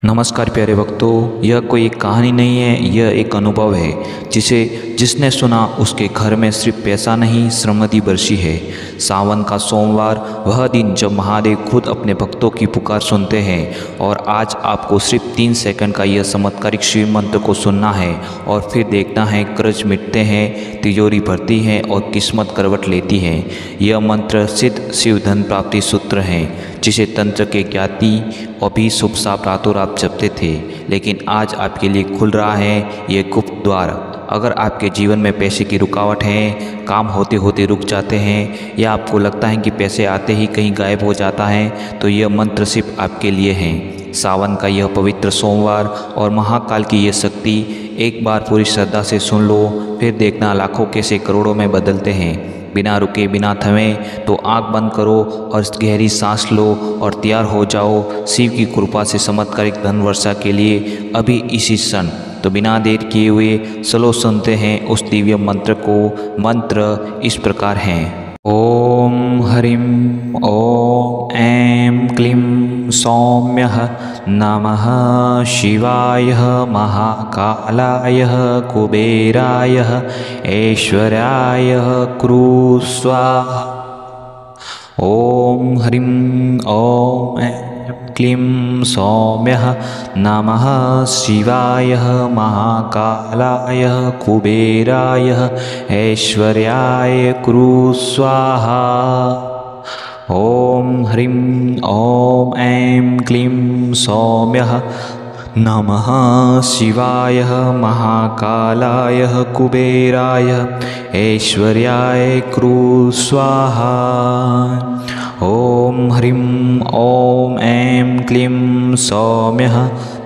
नमस्कार प्यारे भक्तों, यह कोई एक कहानी नहीं है, यह एक अनुभव है जिसने सुना उसके घर में सिर्फ पैसा नहीं समृद्धि बरसी है। सावन का सोमवार, वह दिन जब महादेव खुद अपने भक्तों की पुकार सुनते हैं। और आज आपको सिर्फ 3 सेकंड का यह चमत्कारिक शिव मंत्र को सुनना है और फिर देखना है कर्ज मिटते हैं, तिजोरी भरती है और किस्मत करवट लेती है। यह मंत्र सिद्ध शिव धन प्राप्ति सूत्र है जिसे तंत्र के ज्ञाती अभी शुभ साप रातों रात जपते थे, लेकिन आज आपके लिए खुल रहा है ये गुप्त द्वार। अगर आपके जीवन में पैसे की रुकावट है, काम होते होते रुक जाते हैं या आपको लगता है कि पैसे आते ही कहीं गायब हो जाता है, तो यह मंत्र सिर्फ आपके लिए है। सावन का यह पवित्र सोमवार और महाकाल की यह शक्ति एक बार पूरी श्रद्धा से सुन लो, फिर देखना लाखों कैसे करोड़ों में बदलते हैं। बिना रुके बिना थमे तो आँख बंद करो और गहरी सांस लो और तैयार हो जाओ शिव की कृपा से चमत्कारिक धन वर्षा के लिए अभी इसी क्षण। तो बिना देर किए हुए चलो सुनते हैं उस दिव्य मंत्र को। मंत्र इस प्रकार है। ओम हरिम ओम ऐं क्लीं सौम्यः नमः शिवाय महाकालाय कुबेराय ऐश्वर्याय कृ स्वाहा। ओम हरिं ओम ऐं क्लीं सौम्यः नमः शिवाय महाकालाय कुबेराय ऐश्वर्याय कृ स्वाहा। ओम हरिं ओम ऐं क्लीं सौम्यः नमः शिवाय महाकालाय कुबेराय ऐश्वर्याय कृ स्वाहा। ओम हरिं ओम ऐं क्लीं सौम्यः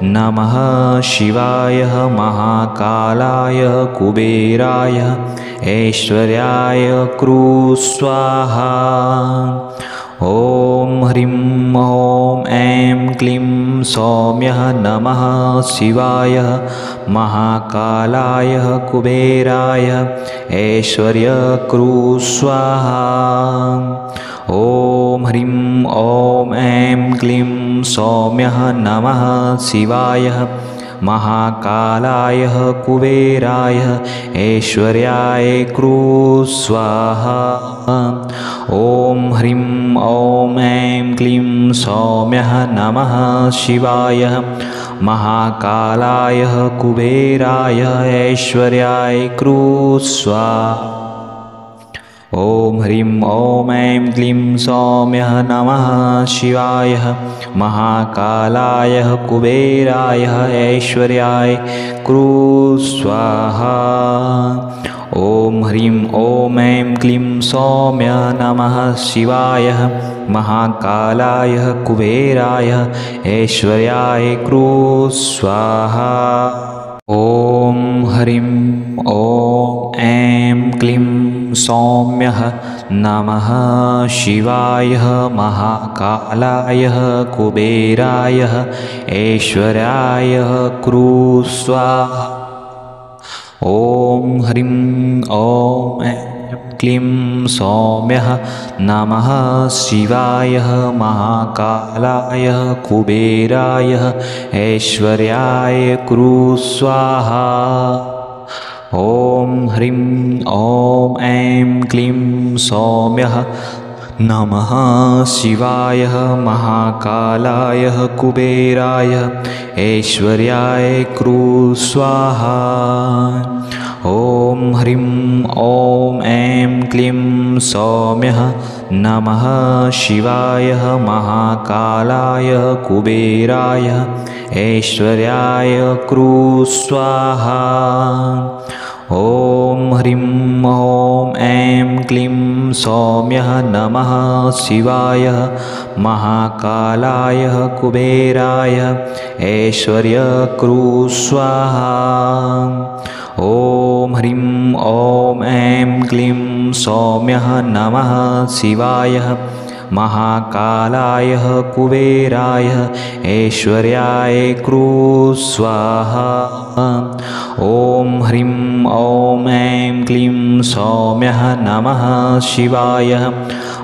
नमः शिवाय महाकालाय कुबेराय ऐश्वर्याय कृ स्वाहा। ओम हरिं ओम ऐं क्लीं सौम्यः नमः शिवाय महाकालाय कुबेराय ऐश्वर्य कृ स्वाहा। ओम हरिं ओम ऐं क्लीं सौम्यः नमः शिवाय महाकालाय कुबेराय ऐश्वर्याय कृ स्वाहा। ओम हरिं ओम ऐं क्लीं सौम्यः नमः शिवाय महाकालाय कुबेराय ऐश्वर्याय कृ स्वाहा। ओम हरिं ओम ऐं क्लीं सौम्यः नमः शिवाय महाकालाय कुबेराय ऐश्वर्याय कृ स्वाहा। ओम हरिं ओम ऐं क्लीं सौम्यः नमः शिवाय महाकालाय कुबेराय ऐश्वर्याय कृ स्वाहा। ओम हरिं ओम ऐं क्लीं सौम्यः नमः शिवाय महाकालाय कुबेराय ऐश्वर्याय कृ स्वाहा। ओम हरिं ओम ऐं क्लीं सौम्यः नमः शिवाय महाकालाय कुबेराय ऐश्वर्याय कृ स्वाहा। ओम हरिं ओम ऐं क्लीं सौम्यः नमः शिवाय महाकालाय कुबेराय ऐश्वर्याय कृ स्वाहा। ओम हरिं ओम ऐं क्लीं सौम्यः नमः शिवाय महाकालाय कुबेराय ऐश्वर्याय कृ स्वाहा। ओम हरिं ओम ऐं क्लीं सौम्यः नमः शिवाय महाकालाय कुबेराय ऐश्वर्य कृ स्वाहा। ओम हरिं ओम ऐं क्लीं सौम्यः नमः शिवाय महाकालाय कुबेराय ऐश्वर्याय क्रू स्वाहा। ॐ ह्रीं ॐ ऐं क्लीं सौम्यः नमः शिवाय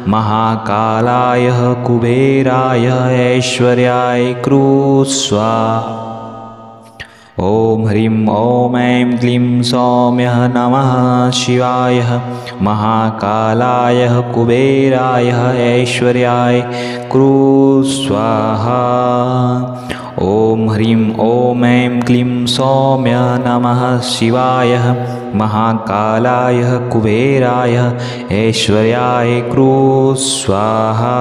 महाकालाय कुबेराय ऐश्वर्याय क्रू स्वाहा। ॐ ह्रीं ॐ ऐं क्लीं सौम्यः नमः शिवाय महाकालाय कुबेराय ऐश्वर्याय क्रू स्वाहा। ॐ ह्रीं ॐ ऐं क्लीं सौम्यः नमः शिवाय महाकालाय कुबेराय ऐश्वर्याय क्रू स्वाहा।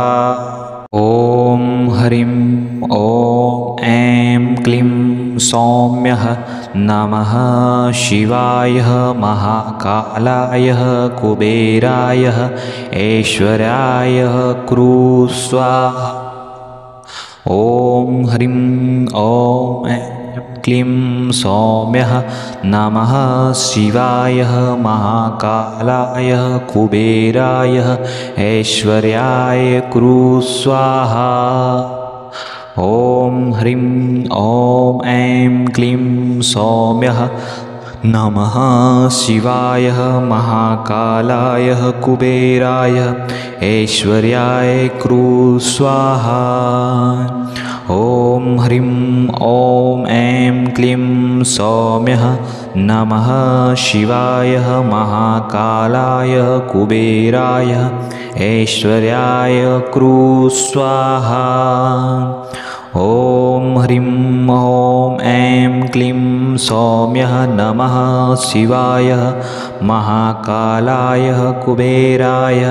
ॐ ह्रीं ॐ ऐं क्लीं सौम्यः नमः शिवाय महाकालाय कुबेराय ऐश्वर्याय क्रू स्वाहा। ॐ ह्रीं ॐ ऐं क्लीं सौम्यः नमः शिवाय महाकालाय कुबेराय ऐश्वर्याय क्रू स्वाहा। ॐ ह्रीं ॐ ऐं क्लीं सौम्यः नमः शिवाय महाकालाय कुबेराय ऐश्वर्याय क्रू स्वाहा। ॐ ह्रीं ॐ ऐं क्लीं सौम्यः नमः शिवाय महाकालाय कुबेराय ऐश्वर्याय क्रू स्वाहा। ॐ ह्रीं ॐ ऐं क्लीं सौम्यः नमः शिवाय महाकालाय कुबेराय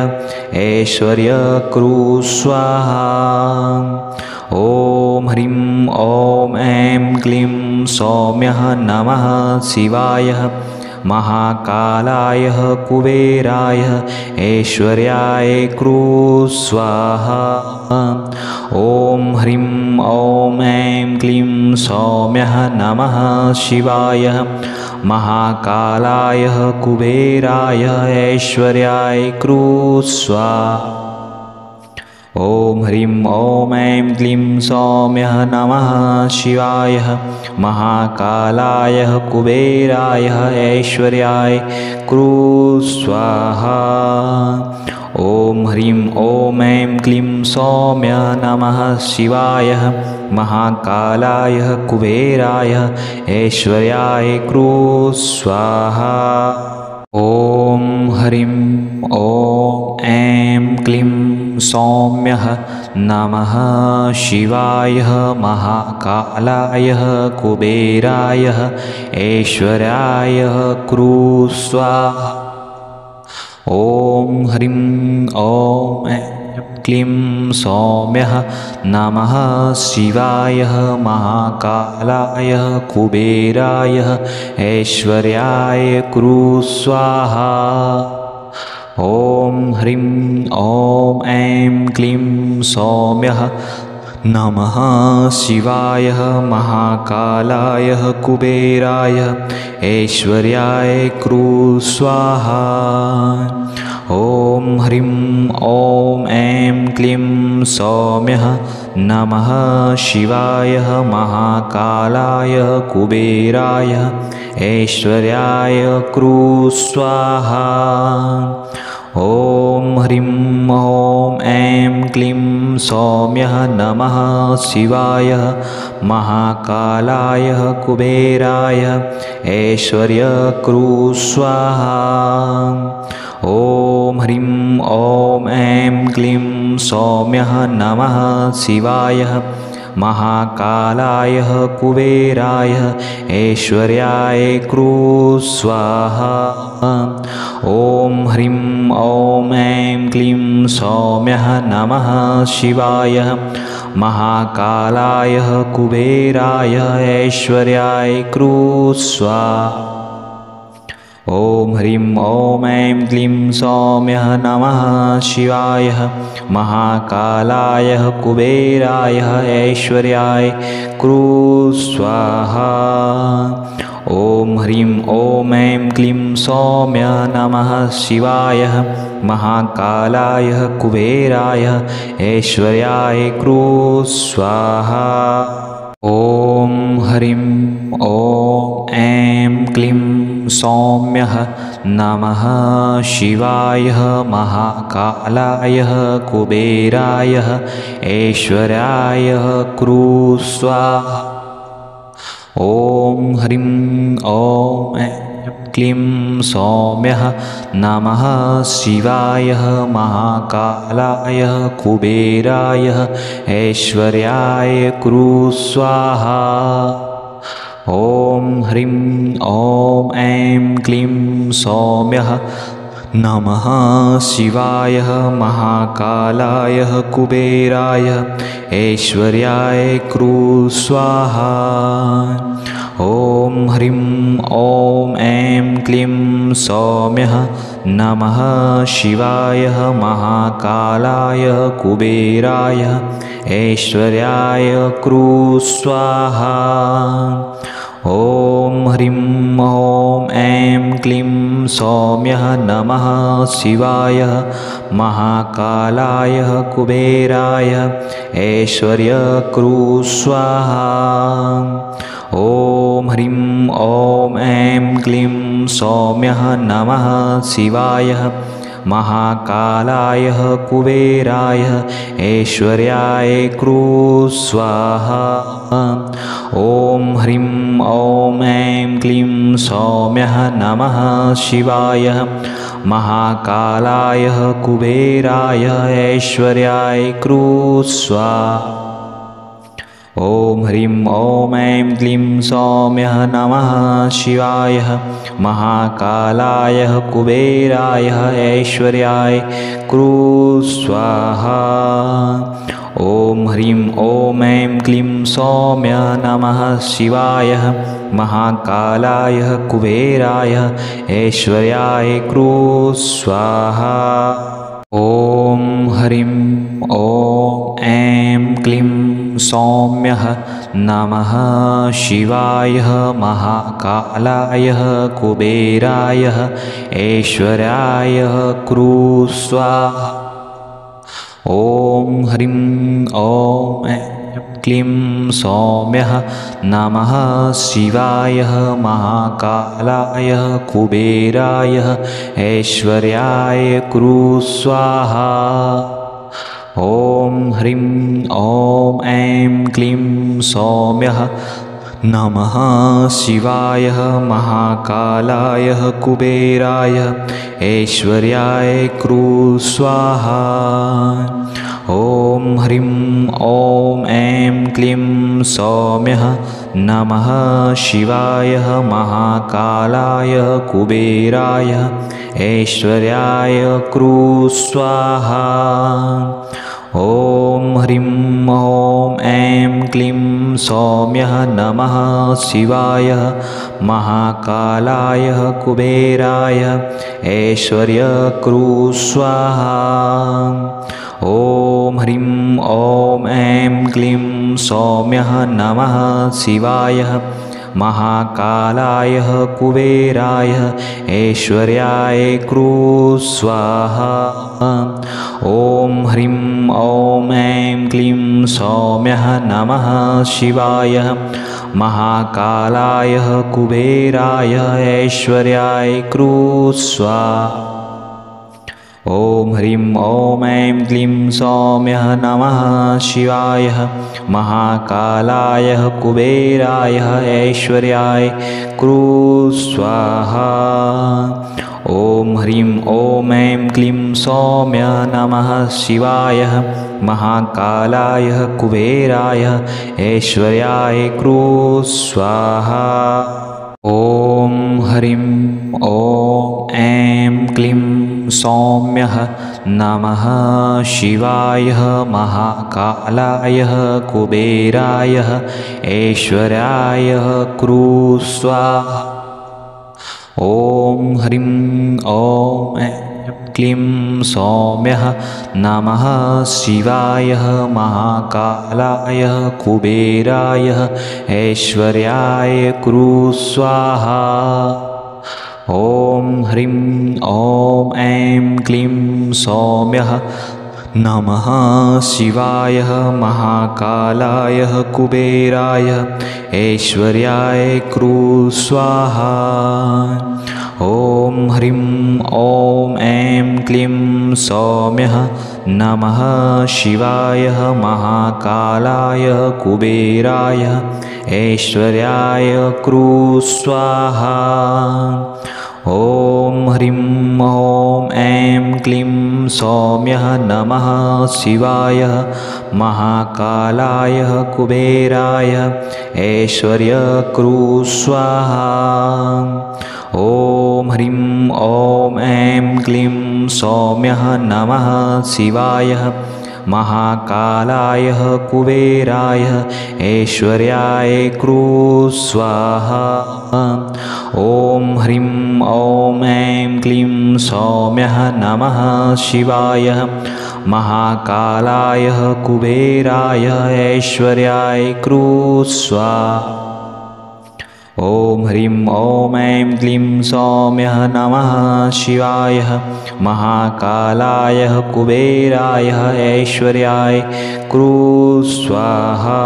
ऐश्वर्य क्रू स्वाहा। ॐ ह्रीं ॐ ऐं क्लीं सौम्यः नमः शिवाय महाकालाय कुबेराय ऐश्वर्याय क्रू स्वाहा। ॐ ह्रीं ॐ ऐं क्लीं सौम्यः नमः शिवाय महाकालाय कुबेराय ऐश्वर्याय क्रू स्वाहा। ॐ ह्रीं ॐ ऐं क्लीं सौम्यः नमः शिवाय महाकालाय कुबेराय ऐश्वर्याय क्रू स्वाहा। ॐ ह्रीं ॐ ऐं क्लीं सौम्यः नमः शिवाय महाकालाय कुबेराय ऐश्वर्याय क्रू स्वाहा। ॐ ह्रीं ॐ ऐं क्लीं सौम्यः नमः शिवाय महाकालाय कुबेराय ऐश्वर्याय क्रू स्वाहा। ॐ ह्रीं ॐ ऐं क्लीं सौम्यः नमः शिवाय महाकालाय कुबेराय ऐश्वर्याय क्रू स्वाहा। ॐ ह्रीं ॐ ऐं क्लीं सौम्यः नमः शिवाय महाकालाय कुबेराय ऐश्वर्याय क्रू स्वाहा। ॐ ह्रीं ॐ ऐं क्लीं सौम्यः नमः शिवाय महाकालाय कुबेराय ऐश्वर्याय क्रू स्वाहा। ॐ ह्रीं ॐ ऐं क्लीं सौम्यः नमः शिवाय महाकालाय कुबेराय ऐश्वर्य क्रू स्वाहा। ॐ ह्रीं ॐ ऐं क्लीं सौम्यः नमः शिवाय महाकालाय कुबेराय ऐश्वर्याय क्रू स्वाहा। ॐ ह्रीं ॐ ऐं क्लीं सौम्यः नमः शिवाय महाकालाय कुबेराय ऐश्वर्याय क्रू स्वाहा। ॐ ह्रीं ॐ ऐं क्लीं सौम्यः नमः शिवाय महाकालाय कुबेराय ऐश्वर्याय क्रू स्वाहा। ॐ ह्रीं ॐ ऐं क्लीं सौम्यः नमः शिवाय महाकालाय कुबेराय ऐश्वर्याय क्रू स्वाहा। ॐ ह्रीं ॐ ऐं क्लीं सौम्यः नमः शिवाय महाकालाय कुबेराय ऐश्वर्याय क्रू स्वाहा। ॐ ह्रीं ॐ ऐं क्लीं सौम्यः नमः शिवाय महाकालाय कुबेराय ऐश्वर्याय क्रू स्वाहा। ॐ ह्रीं ॐ ऐं क्लीं सौम्यः नमः शिवाय महाकालाय कुबेराय ऐश्वर्याय क्रू स्वाहा। ॐ ह्रीं ॐ ऐं क्लीं सौम्यः नमः शिवाय महाकालाय कुबेराय ऐश्वर्याय क्रू स्वाहा। ॐ ह्रीं ॐ ऐं क्लीं सौम्यः नमः शिवाय महाकालाय कुबेराय ऐश्वर्य क्रू स्वाहा। ॐ ह्रीं ॐ ऐं क्लीं सौम्यः नमः शिवाय महाकालाय कुबेराय ऐश्वर्याय क्रू स्वाहा। ॐ ह्रीं ॐ ऐं क्लीं सौम्यः नमः शिवाय महाकालाय कुबेराय ऐश्वर्याय क्रू स्वाहा। ॐ ह्रीं ॐ ऐं क्लीं सौम्यः नमः शिवाय महाकालाय कुबेराय ऐश्वर्याय क्रू स्वाहा। ॐ ह्रीं ॐ ऐं क्लीं सौम्यः नमः शिवाय महाकालाय कुबेराय ऐश्वर्याय क्रू स्वाहा। ॐ ह्रीं ॐ ऐं क्लीं सौम्यः नमः शिवाय महाकालाय कुबेराय ऐश्वर्याय क्रू स्वाहा। ॐ ह्रीं ॐ ऐं क्लीं सौम्यः नमः शिवाय महाकालाय कुबेराय ऐश्वर्याय क्रू स्वाहा। ॐ ह्रीं ॐ ऐं क्लीं सौम्यः नमः शिवाय महाकालाय कुबेराय ऐश्वर्याय क्रू स्वाहा। ॐ ह्रीं ॐ ऐं क्लीं सौम्यः नमः शिवाय महाकालाय कुबेराय ऐश्वर्याय क्रू स्वाहा। ॐ ह्रीं ॐ ऐं क्लीं सौम्यः नमः शिवाय महाकालाय कुबेराय ऐश्वर्य क्रू स्वाहा। ॐ ह्रीं ॐ ऐं क्लीं सौम्यः नमः शिवाय महाकालाय कुबेराय ऐश्वर्याय क्रू स्वाहा। ॐ ह्रीं ॐ ऐं क्लीं सौम्यः नमः शिवाय महाकालाय कुबेराय ऐश्वर्याय क्रू स्वाहा। ॐ ह्रीं ॐ ऐं क्लीं सौम्यः नमः शिवाय महाकालाय कुबेराय ऐश्वर्याय क्रू स्वाहा। ॐ ह्रीं ॐ ऐं क्लीं सौम्यः नमः शिवाय महाकालाय कुबेराय ऐश्वर्याय क्रू स्वाहा। ॐ ह्रीं ॐ ऐं क्लीं सौम्यः नमः शिवाय महाकालाय कुबेराय ऐश्वर्याय क्रू स्वाहा। ॐ ह्रीं ॐ ऐं क्लीं सौम्यः नमः शिवाय महाकालाय कुबेराय ऐश्वर्याय क्रू स्वाहा। ॐ ह्रीं ॐ ऐं क्लीं सौम्यः नमः शिवाय महाकालाय कुबेराय ऐश्वर्याय क्रू स्वाहा। ॐ ह्रीं ॐ ऐं क्लीं सौम्यः नमः शिवाय महाकालाय कुबेराय ऐश्वर्याय क्रू स्वाहा। ॐ ह्रीं ॐ ऐं क्लीं सौम्यः नमः शिवाय महाकालाय कुबेराय ऐश्वर्यक्रू स्वाहा। ॐ ह्रीं ॐ ऐं क्लीं सौम्यः नमः शिवाय महाकालाय कुबेराय ऐश्वर्याय क्रू स्वाहा। ॐ ह्रीं ॐ ऐं क्लीं सौम्यः नमः शिवाय महाकालाय कुबेराय ऐश्वर्याय क्रू स्वाहा। ॐ ह्रीं ॐ ऐं क्लीं सौम्यः नमः शिवाय महाकालाय कुबेराय ऐश्वर्याय क्रू स्वाहा।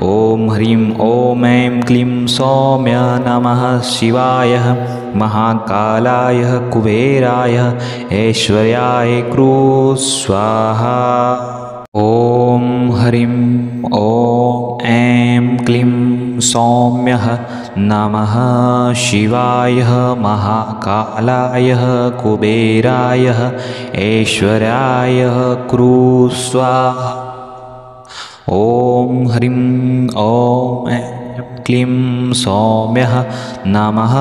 ॐ ह्रीं ॐ ऐं क्लीं सौम्यः नमः शिवाय महाकालाय कुबेराय ऐश्वर्याय क्रू स्वाहा। ॐ ह्रीं ॐ ऐं क्लीं सौम्यः नमः शिवाय महाकालाय कुबेराय ऐश्वर्याय क्रू स्वाहा। ॐ ह्रीं ॐ ऐं क्लीं सौम्यः नमः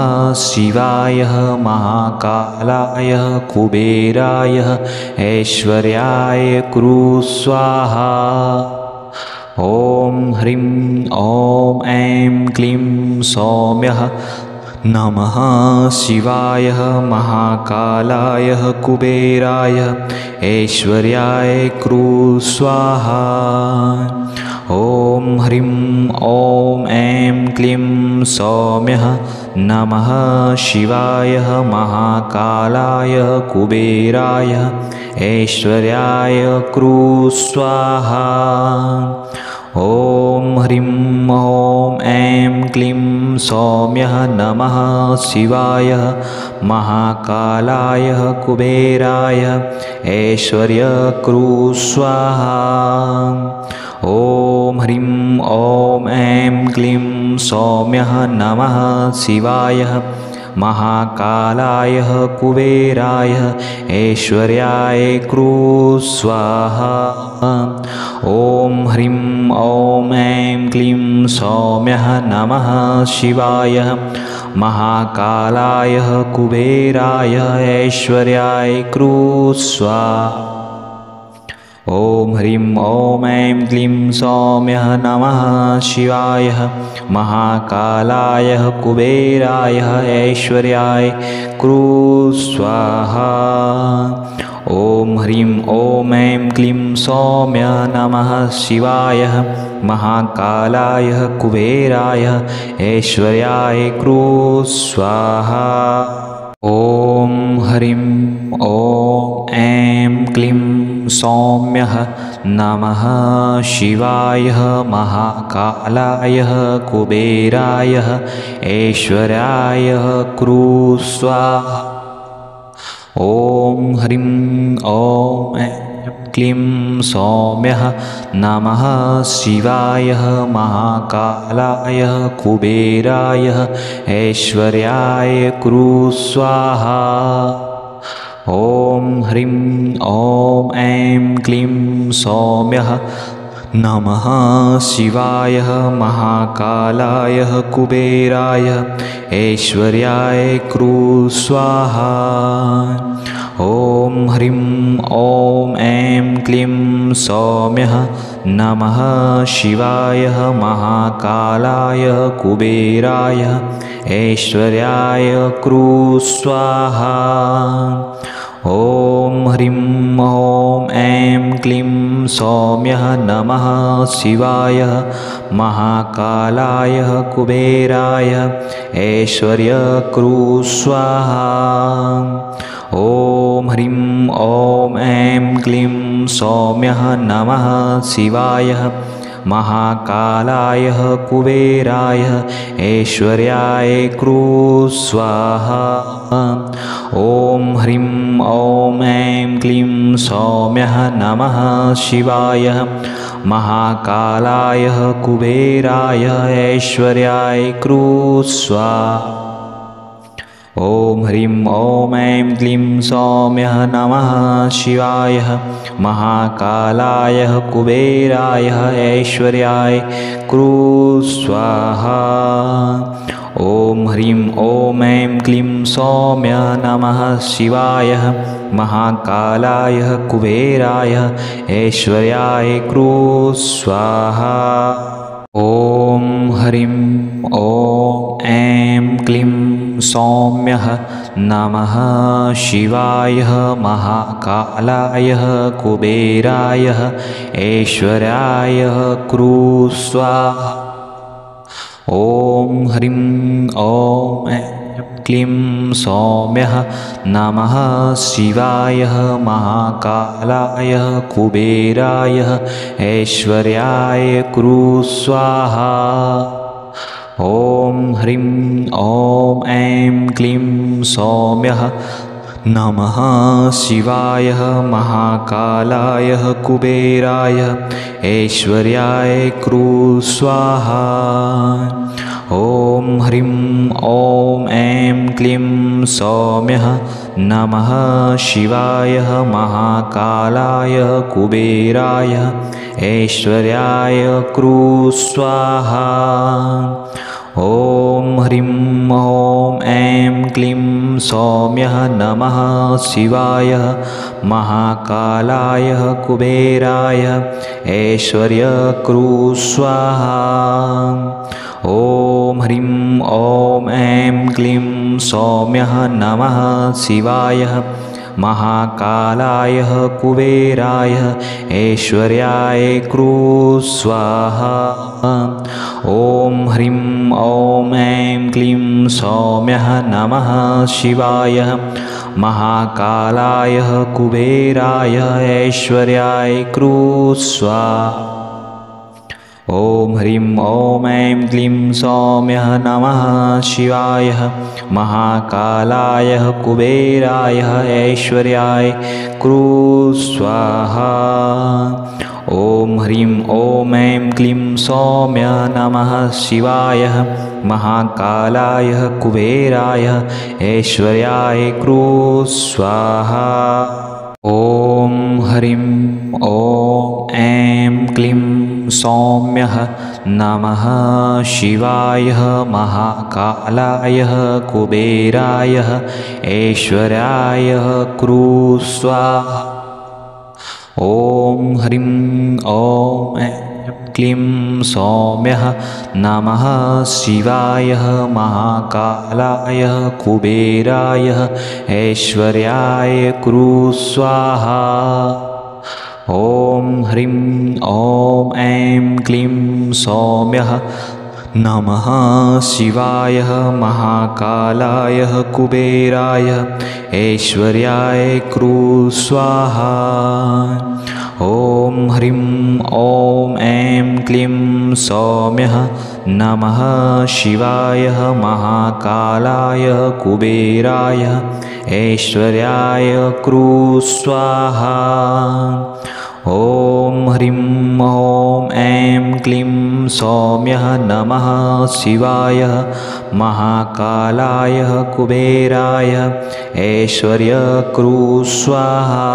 शिवाय महाकालाय कुबेराय ऐश्वर्याय क्रू स्वाहा। ॐ ह्रीं ॐ ऐं क्लीं सौम्यः नमः शिवाय महाकालाय कुबेराय ऐश्वर्याय क्रू स्वाहा। ॐ ह्रीं ॐ ऐं क्लीं सौम्यः नमः शिवाय महाकालाय कुबेराय ऐश्वर्याय क्रू स्वाहा। ॐ ह्रीं ॐ ऐं क्लीं सौम्यः नमः शिवाय महाकालाय कुबेराय ऐश्वर्यक्रू स्वाहा। ॐ ह्रीं ॐ ऐं क्लीं सौम्यः नमः शिवाय महाकालाय कुबेराय ऐश्वर्याय क्रू स्वाहा। ॐ ह्रीं ॐ ऐं क्लीं सौम्यः नमः शिवाय महाकालाय कुबेराय ऐश्वर्याय क्रू स्वाहा। ॐ ह्रीं ॐ ऐं क्लीं सौम्यः नमः शिवाय महाकालाय कुबेराय ऐश्वर्याय क्रू स्वाहा। ॐ ह्रीं ॐ ऐं क्लीं सौम्यः नमः शिवाय महाकालाय कुबेराय ऐश्वर्याय क्रू स्वाहा। ॐ ह्रीं ॐ ऐं क्लीं सौम्यः नमः शिवाय महाकालाय कुबेराय ऐश्वर्याय क्रू स्वाहा। ॐ ह्रीं ॐ ऐं क्लीं सौम्यः नमः शिवाय महाकालाय कुबेराय ऐश्वर्याय क्रू स्वाहा। ॐ ह्रीं ॐ ऐं क्लीं सौम्यः नमः शिवाय महाकालाय कुबेराय ऐश्वर्याय क्रू स्वाहा। ॐ ह्रीं ॐ ऐं क्लीं सौम्यः नमः शिवाय महाकालाय कुबेराय ऐश्वर्याय क्रू स्वाहा। ॐ ह्रीं ॐ ऐं क्लीं सौम्यः नमः शिवाय महाकालाय कुबेराय ऐश्वर्यक्रू स्वाहा। ॐ ह्रीं ॐ ऐं क्लीं सौम्यः नमः शिवाय महाकालाय कुबेराय ऐश्वर्याय क्रू स्वाहा। ॐ ह्रीं ॐ ऐं क्लीं सौम्यः नमः शिवाय महाकालाय कुबेराय ऐश्वर्याय क्रू स्वाहा। ॐ ह्रीं ॐ ऐं क्लीं सौम्यः नमः शिवाय महाकालाय कुबेराय ऐश्वर्याय क्रू स्वाहा। ॐ ह्रीं ॐ ऐं क्लीं सौम्यः नमः शिवाय महाकालाय कुबेराय ऐश्वर्याय क्रू स्वाहा। ॐ ह्रीं ॐ ऐं क्लीं सौम्यः नमः शिवाय महाकालाय कुबेराय ऐश्वर्याय क्रू स्वाहा। ॐ ह्रीं ॐ ऐं क्लीं सौम्यः नमः शिवाय महाकालाय कुबेराय ऐश्वर्याय क्रू स्वाहा। ॐ ह्रीं ॐ ऐं क्लीं सौम्यः नमः शिवाय महाकालाय कुबेराय ऐश्वर्याय क्रू स्वाहा। ॐ ह्रीं ॐ ऐं क्लीं सौम्यः नमः शिवाय महाकालाय कुबेराय ऐश्वर्याय क्रू स्वाहा। ॐ ह्रीं ॐ ऐं क्लीं सौम्यः नमः शिवाय महाकालाय कुबेराय ऐश्वर्यक्रू स्वाहा। ॐ ह्रीं ॐ ऐं क्लीं सौम्यः नमः शिवाय महाकालाय कुबेराय ऐश्वर्याय क्रू स्वाहा। ॐ ह्रीं ॐ ऐं क्लीं सौम्यः नमः शिवाय महाकालाय कुबेराय ऐश्वर्याय क्रू स्वाहा। ॐ ह्रीं ॐ ऐं क्लीं सौम्यः नमः शिवाय महाकालाय कुबेराय ऐश्वर्याय क्रू स्वाहा। ॐ ह्रीं ॐ ऐं क्लीं सौम्यः नमः शिवाय महाकालाय कुबेराय ऐश्वर्याय क्रू स्वाहा। ॐ ह्रीं ॐ ऐं क्लीं सौम्यः नमः शिवाय महाकालाय कुबेराय ऐश्वर्याय क्रू स्वाहा। ॐ ह्रीं ॐ ऐं क्लीं सौम्यः नमः शिवाय महाकालाय कुबेराय ऐश्वर्याय क्रू स्वाहा। ॐ ह्रीं ॐ ऐं क्लीं सौम्यः नमः शिवाय महाकालाय कुबेराय ऐश्वर्याय क्रू स्वाहा। ॐ ह्रीं ॐ ऐं क्लीं सौम्यः नमः शिवाय महाकालाय कुबेराय ऐश्वर्याय क्रू स्वाहा। ॐ ह्रीं ॐ ऐं क्लीं सौम्यः नमः शिवाय महाकालाय कुबेराय ऐश्वर्यक्रू स्वाहा।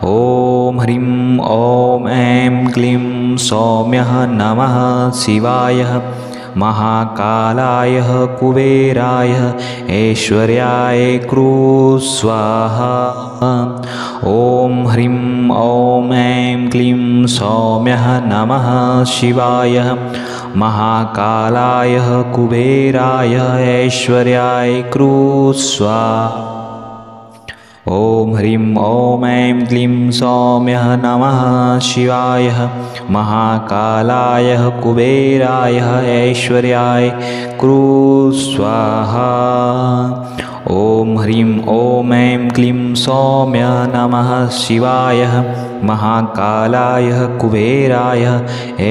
ॐ ह्रीं ॐ ऐं क्लीं सौम्यः नमः शिवाय महाकालाय कुबेराय ऐश्वर्याय क्रू स्वाहा। ॐ ह्रीं ॐ ऐं क्लीं सौम्यः नमः शिवाय महाकालाय कुबेराय ऐश्वर्याय क्रू स्वाहा। ॐ ह्रीं ॐ ऐं क्लीं सौम्यः नमः शिवाय महाकालाय कुबेराय ऐश्वर्याय क्रू स्वाहा। ॐ ह्रीं ॐ ऐं क्लीं सौम्य नमः शिवाय महाकालाय कुबेराय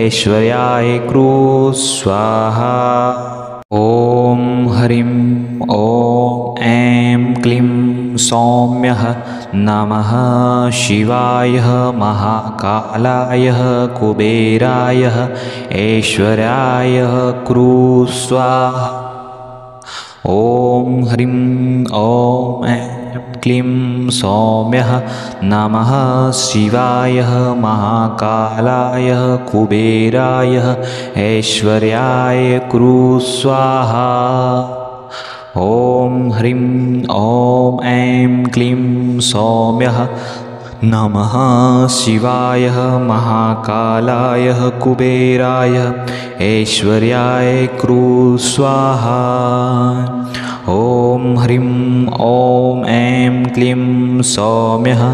ऐश्वर्याय क्रू स्वाहा। ॐ ह्रीं ॐ ऐं क्लीं सौम्यः नमः शिवाय महाकालाय कुबेराय ऐश्वर्याय क्रू स्वाहा। ॐ ह्रीं ॐ ऐं क्लीं सौम्यः नमः शिवाय महाकालाय कुबेराय ऐश्वर्याय क्रू स्वाहा। ॐ ह्रीं ॐ ऐं क्लीं सौम्यः नमः शिवाय महाकालाय कुबेराय ऐश्वर्याय क्रू स्वाहा। ॐ ह्रीं ॐ ऐं क्लीं सौम्यः